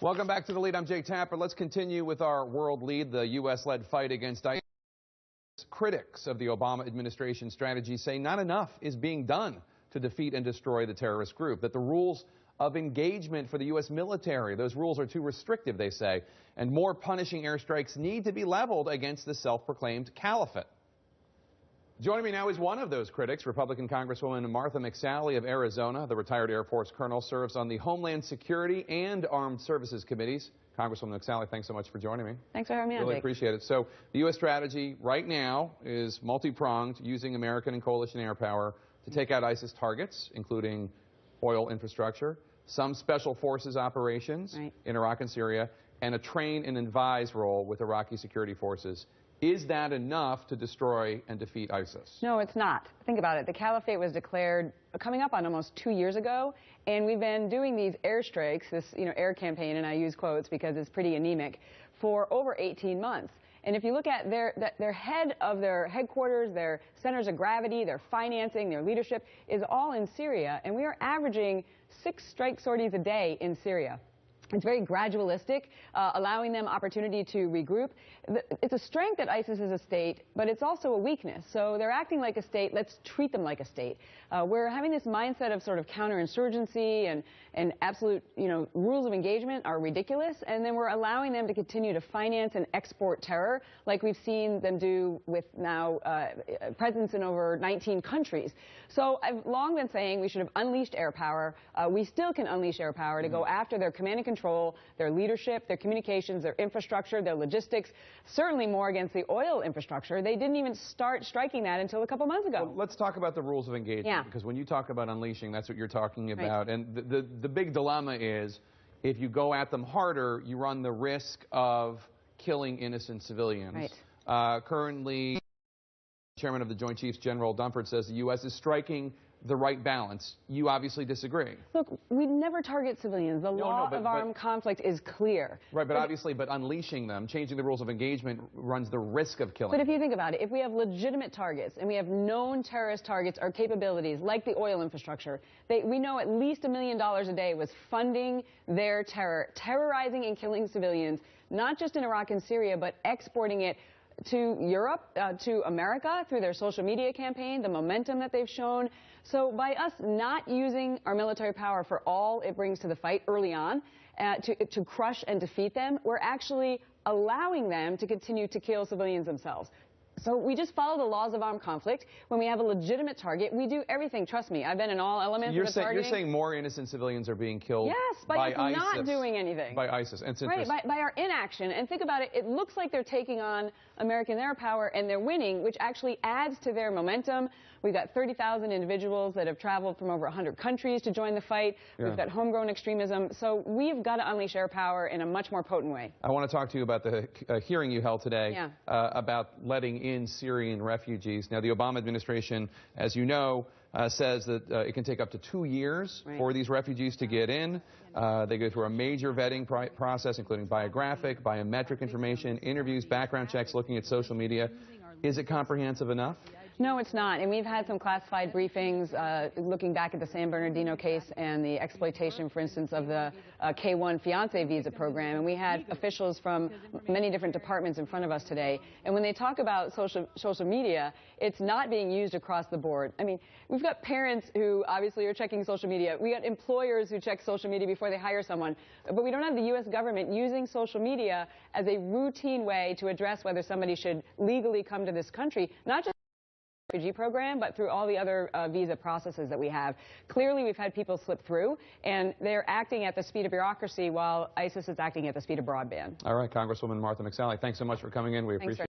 Welcome back to The Lead. I'm Jake Tapper. Let's continue with our world lead, the U.S.-led fight against ISIS. Critics of the Obama administration strategy say not enough is being done to defeat and destroy the terrorist group, that the rules of engagement for the U.S. military, those rules are too restrictive, they say, and more punishing airstrikes need to be leveled against the self-proclaimed caliphate. Joining me now is one of those critics, Republican Congresswoman Martha McSally of Arizona. The retired Air Force colonel serves on the Homeland Security and Armed Services Committees. Congresswoman McSally, thanks so much for joining me. Thanks for having me on, Really Jake. appreciate it. So the U.S. strategy right now is multi-pronged, using American and coalition air power to take out ISIS targets, including oil infrastructure, some special forces operations in Iraq and Syria, and a train and advise role with Iraqi security forces. Is that enough to destroy and defeat ISIS? No, it's not. Think about it. The caliphate was declared coming up on almost 2 years ago, and we've been doing these airstrikes, this air campaign, and I use quotes because it's pretty anemic, for over 18 months. And if you look at their head of their headquarters, their centers of gravity, their financing, their leadership is all in Syria, and we are averaging 6 strike sorties a day in Syria. It's very gradualistic, allowing them opportunity to regroup. It's a strength that ISIS is a state, but it's also a weakness. So they're acting like a state. Let's treat them like a state. We're having this mindset of sort of counterinsurgency and absolute, rules of engagement are ridiculous. And then we're allowing them to continue to finance and export terror, like we've seen them do with now presence in over 19 countries. So I've long been saying we should have unleashed air power. We still can unleash air power to go after their command and control, their leadership, their communications, their infrastructure, their logistics, certainly more against the oil infrastructure. They didn't even start striking that until a couple months ago. Well, let's talk about the rules of engagement, because when you talk about unleashing, that's what you're talking about. And the big dilemma is, if you go at them harder, you run the risk of killing innocent civilians. Currently, Chairman of the Joint Chiefs, General Dunford, says the U.S. is striking the right balance. You obviously disagree. Look, we never target civilians. The law of armed conflict is clear. Right, but unleashing them, changing the rules of engagement, runs the risk of killing. But if you think about it, if we have legitimate targets and we have known terrorist targets or capabilities, like the oil infrastructure, we know at least $1 million a day was funding their terrorizing and killing civilians, not just in Iraq and Syria, but exporting it to Europe, to America, through their social media campaign, the momentum that they've shown. So by us not using our military power for all it brings to the fight early on, to crush and defeat them, we're actually allowing them to continue to kill civilians themselves. So we just follow the laws of armed conflict. When we have a legitimate target, we do everything. Trust me, I've been in all elements of the targeting. You're saying more innocent civilians are being killed by ISIS not doing anything. By ISIS. Right, by our inaction. And think about it, it looks like they're taking on American air power and they're winning, which actually adds to their momentum. We've got 30,000 individuals that have traveled from over 100 countries to join the fight. We've got homegrown extremism. So we've got to unleash air power in a much more potent way. I want to talk to you about the hearing you held today about letting in Syrian refugees. Now, the Obama administration, as you know, says that it can take up to 2 years for these refugees to get in. They go through a major vetting process, including biographic, biometric information, interviews, background checks, looking at social media. Is it comprehensive enough? No, it's not. And we've had some classified briefings looking back at the San Bernardino case and the exploitation, for instance, of the K-1 fiancé visa program. And we had officials from many different departments in front of us today. And when they talk about social media, it's not being used across the board. I mean, we've got parents who obviously are checking social media. We got employers who check social media before they hire someone. But we don't have the U.S. government using social media as a routine way to address whether somebody should legally come to this country, not just refugee program, but through all the other visa processes that we have. Clearly, we've had people slip through, and they're acting at the speed of bureaucracy while ISIS is acting at the speed of broadband. All right, Congresswoman Martha McSally, thanks so much for coming in. We appreciate it.